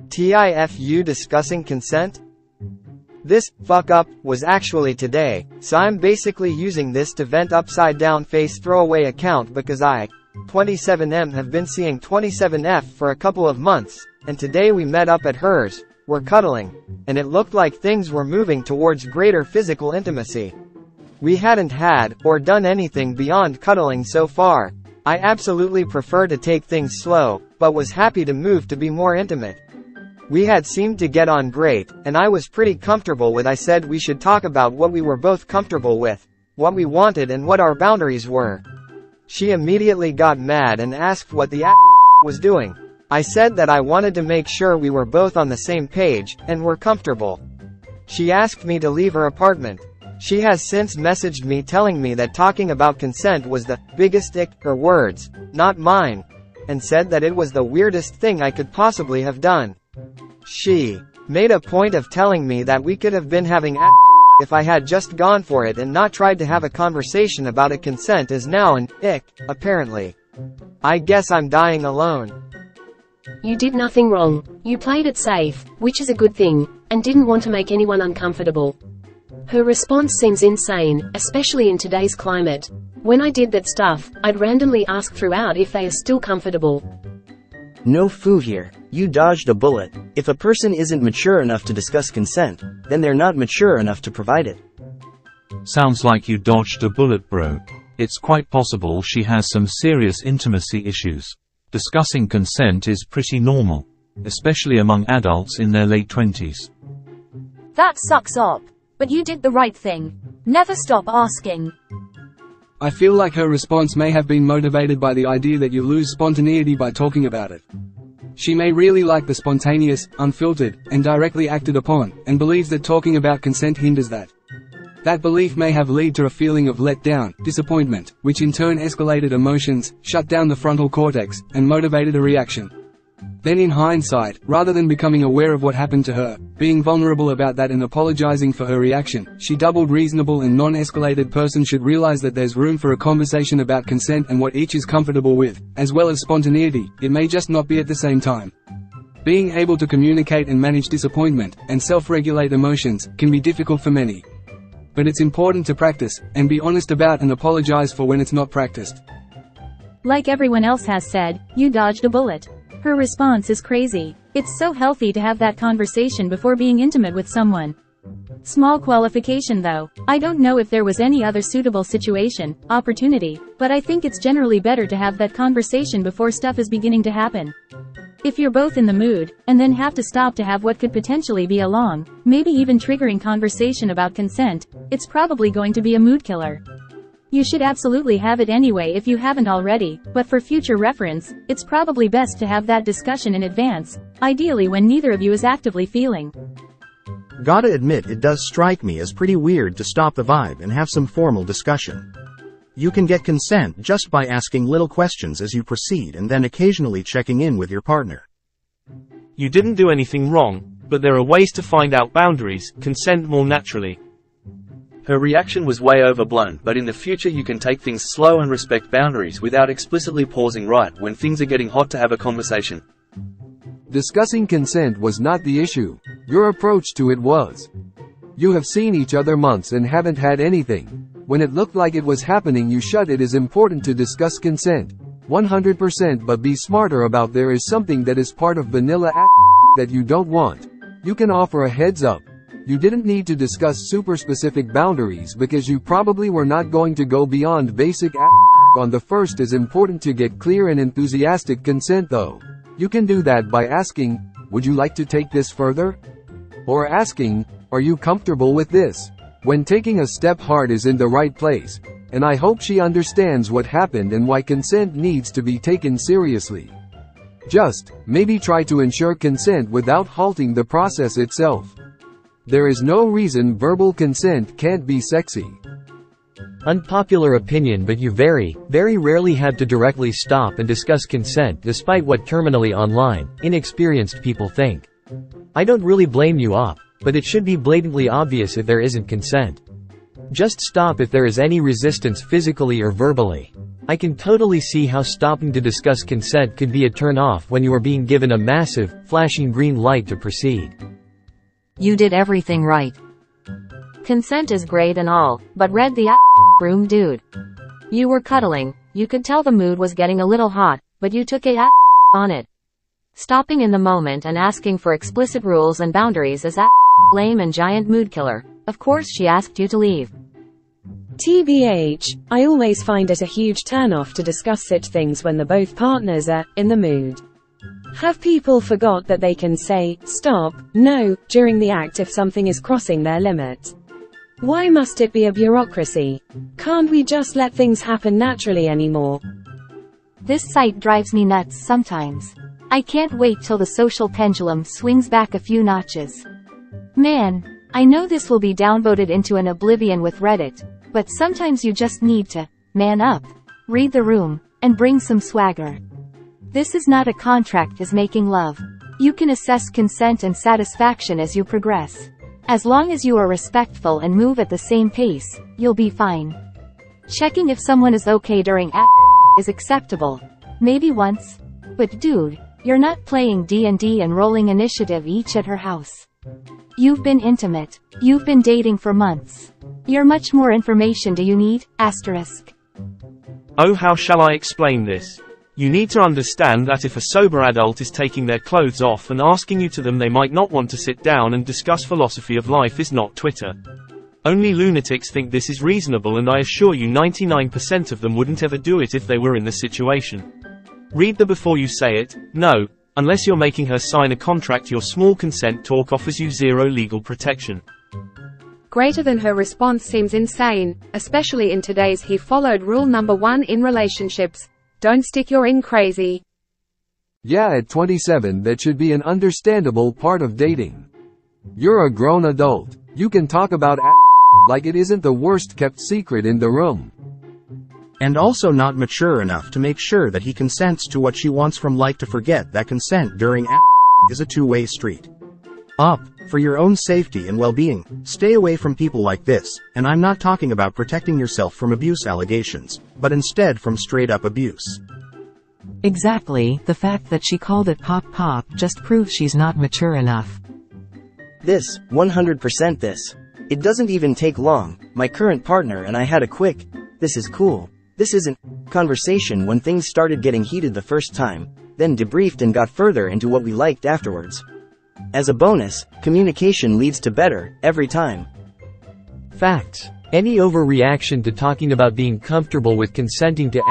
TIFU discussing consent? This fuck up was actually today, so I'm basically using this to vent upside down face throwaway account because I, 27M, have been seeing 27F for a couple of months, and today we met up at hers, we're cuddling, and it looked like things were moving towards greater physical intimacy. We hadn't had, or done anything beyond cuddling so far. I absolutely prefer to take things slow, but was happy to move to be more intimate. We had seemed to get on great, and I was pretty comfortable with. I said we should talk about what we were both comfortable with, what we wanted and what our boundaries were. She immediately got mad and asked what the was doing. I said that I wanted to make sure we were both on the same page, and were comfortable. She asked me to leave her apartment. She has since messaged me telling me that talking about consent was the biggest ick, her words, not mine, and said that it was the weirdest thing I could possibly have done. She made a point of telling me that we could have been having if I had just gone for it and not tried to have a conversation about it. Consent is now an ick, apparently. I guess I'm dying alone. You did nothing wrong. You played it safe, which is a good thing, and didn't want to make anyone uncomfortable. Her response seems insane, especially in today's climate. When I did that stuff, I'd randomly ask throughout if they are still comfortable. No foo here. You dodged a bullet. If a person isn't mature enough to discuss consent, then they're not mature enough to provide it. Sounds like you dodged a bullet, bro. It's quite possible she has some serious intimacy issues. Discussing consent is pretty normal, especially among adults in their late 20s. That sucks up. But you did the right thing. Never stop asking. I feel like her response may have been motivated by the idea that you lose spontaneity by talking about it. She may really like the spontaneous, unfiltered, and directly acted upon, and believes that talking about consent hinders that. That belief may have led to a feeling of letdown, disappointment, which in turn escalated emotions, shut down the frontal cortex, and motivated a reaction. Then in hindsight, rather than becoming aware of what happened to her, being vulnerable about that and apologizing for her reaction, she doubled. Reasonable and non-escalated person should realize that there's room for a conversation about consent and what each is comfortable with, as well as spontaneity. It may just not be at the same time. Being able to communicate and manage disappointment, and self-regulate emotions, can be difficult for many. But it's important to practice, and be honest about and apologize for when it's not practiced. Like everyone else has said, you dodged a bullet. Her response is crazy. It's so healthy to have that conversation before being intimate with someone. Small qualification though, I don't know if there was any other suitable situation, opportunity, but I think it's generally better to have that conversation before stuff is beginning to happen. If you're both in the mood, and then have to stop to have what could potentially be a long, maybe even triggering conversation about consent, it's probably going to be a mood killer. You should absolutely have it anyway if you haven't already, but for future reference, it's probably best to have that discussion in advance, ideally when neither of you is actively feeling. Gotta admit, it does strike me as pretty weird to stop the vibe and have some formal discussion. You can get consent just by asking little questions as you proceed and then occasionally checking in with your partner. You didn't do anything wrong, but there are ways to find out boundaries, consent more naturally. Her reaction was way overblown, but in the future you can take things slow and respect boundaries without explicitly pausing right when things are getting hot to have a conversation. Discussing consent was not the issue. Your approach to it was. You have seen each other months and haven't had anything. When it looked like it was happening, you shut it. Is important to discuss consent. 100%, but be smarter about there is something that is part of vanilla that you don't want. You can offer a heads up. You didn't need to discuss super specific boundaries because you probably were not going to go beyond basic on the first. Is important to get clear and enthusiastic consent though. You can do that by asking, would you like to take this further? Or asking, are you comfortable with this? When taking a step, heart is in the right place, and I hope she understands what happened and why consent needs to be taken seriously. Just, maybe try to ensure consent without halting the process itself. There is no reason verbal consent can't be sexy. Unpopular opinion, but you very rarely had to directly stop and discuss consent despite what terminally online, inexperienced people think. I don't really blame you op, but it should be blatantly obvious if there isn't consent. Just stop if there is any resistance physically or verbally. I can totally see how stopping to discuss consent could be a turn-off when you are being given a massive, flashing green light to proceed. You did everything right. Consent is great and all, but read the room, dude. You were cuddling, you could tell the mood was getting a little hot, but you took a on it. Stopping in the moment and asking for explicit rules and boundaries is lame and giant mood killer. Of course she asked you to leave. TBH, I always find it a huge turn-off to discuss such things when both partners are in the mood. Have people forgot that they can say, stop, no, during the act if something is crossing their limit? Why must it be a bureaucracy? Can't we just let things happen naturally anymore? This site drives me nuts sometimes. I can't wait till the social pendulum swings back a few notches. Man, I know this will be downvoted into an oblivion with Reddit, but sometimes you just need to man up, read the room, and bring some swagger. This is not a contract as making love. You can assess consent and satisfaction as you progress. As long as you are respectful and move at the same pace, you'll be fine. Checking if someone is okay during is acceptable. Maybe once. But dude, you're not playing D&D and rolling initiative each at her house. You've been intimate. You've been dating for months. How much more information do you need? Asterisk. Oh, how shall I explain this? You need to understand that if a sober adult is taking their clothes off and asking you to them, they might not want to sit down and discuss philosophy of life is not Twitter. Only lunatics think this is reasonable, and I assure you 99% of them wouldn't ever do it if they were in the situation. Read the before you say it. No, unless you're making her sign a contract, your small consent talk offers you zero legal protection. Greater than her response seems insane, especially in today's he followed rule number 1 in relationships. Don't stick your in crazy. Yeah, at 27 that should be an understandable part of dating. You're a grown adult. You can talk about like it isn't the worst kept secret in the room. And also not mature enough to make sure that he consents to what she wants from like to forget that consent during is a two-way street. For your own safety and well-being, stay away from people like this, and I'm not talking about protecting yourself from abuse allegations, but instead from straight-up abuse. Exactly, the fact that she called it pop just proves she's not mature enough. This, 100% this. It doesn't even take long. My current partner and I had a quick, this is cool, this isn't, conversation when things started getting heated the first time, then debriefed and got further into what we liked afterwards. As a bonus, communication leads to better, every time. Facts. Any overreaction to talking about being comfortable with consenting to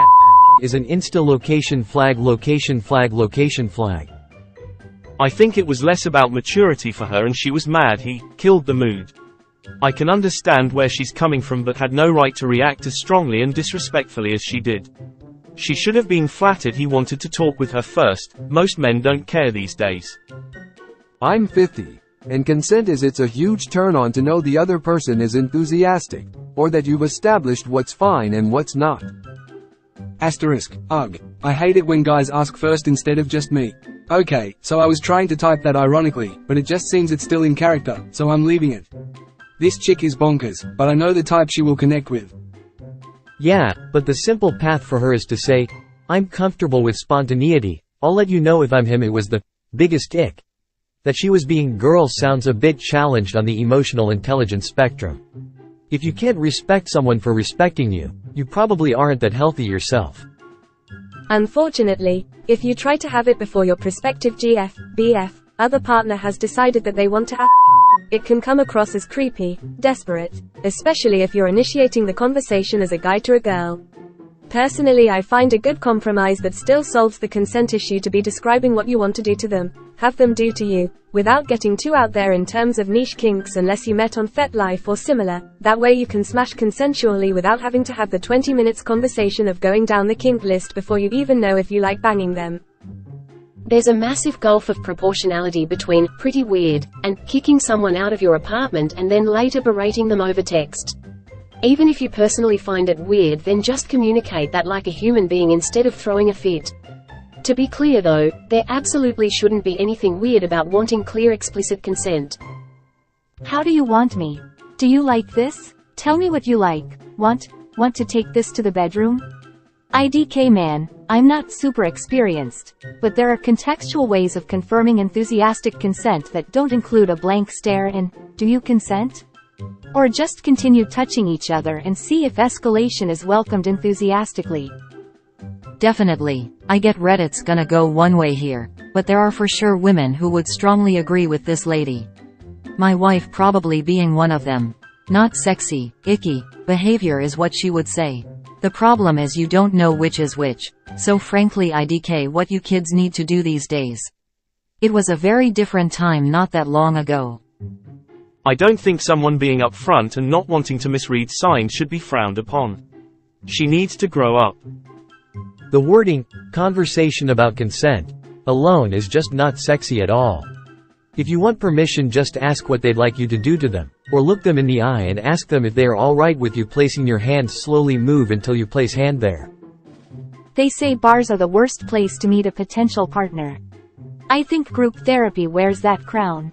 is an insta location flag location flag location flag. I think it was less about maturity for her and she was mad he killed the mood. I can understand where she's coming from, but had no right to react as strongly and disrespectfully as she did. She should have been flattered he wanted to talk with her first. Most men don't care these days. I'm 50, and consent is it's a huge turn-on to know the other person is enthusiastic, or that you've established what's fine and what's not. Asterisk, ugh. I hate it when guys ask first instead of just me. Okay, so I was trying to type that ironically, but it just seems it's still in character, so I'm leaving it. This chick is bonkers, but I know the type she will connect with. Yeah, but the simple path for her is to say, I'm comfortable with spontaneity, I'll let you know if I'm him. It was the biggest ick. That she was being girl sounds a bit challenged on the emotional intelligence spectrum. If you can't respect someone for respecting you, you probably aren't that healthy yourself. Unfortunately, if you try to have it before your prospective GF, BF, other partner has decided that they want to it can come across as creepy, desperate, especially if you're initiating the conversation as a guy to a girl. Personally, I find a good compromise that still solves the consent issue to be describing what you want to do to them, have them do to you, without getting too out there in terms of niche kinks unless you met on FetLife or similar. That way you can smash consensually without having to have the 20 minutes conversation of going down the kink list before you even know if you like banging them. There's a massive gulf of proportionality between pretty weird and kicking someone out of your apartment and then later berating them over text. Even if you personally find it weird, then just communicate that like a human being instead of throwing a fit. To be clear though, there absolutely shouldn't be anything weird about wanting clear explicit consent. How do you want me? Do you like this? Tell me what you like. Want to take this to the bedroom? IDK man, I'm not super experienced, but there are contextual ways of confirming enthusiastic consent that don't include a blank stare and, do you consent? Or just continue touching each other and see if escalation is welcomed enthusiastically. Definitely. I get Reddit's gonna go one way here, but there are for sure women who would strongly agree with this lady. My wife probably being one of them. Not sexy, icky, behavior is what she would say. The problem is you don't know which is which, so frankly IDK what you kids need to do these days. It was a very different time not that long ago. I don't think someone being upfront and not wanting to misread signs should be frowned upon. She needs to grow up. The wording, conversation about consent, alone is just not sexy at all. If you want permission, just ask what they'd like you to do to them, or look them in the eye and ask them if they are alright with you placing your hand. Slowly move until you place hand there. They say bars are the worst place to meet a potential partner. I think group therapy wears that crown.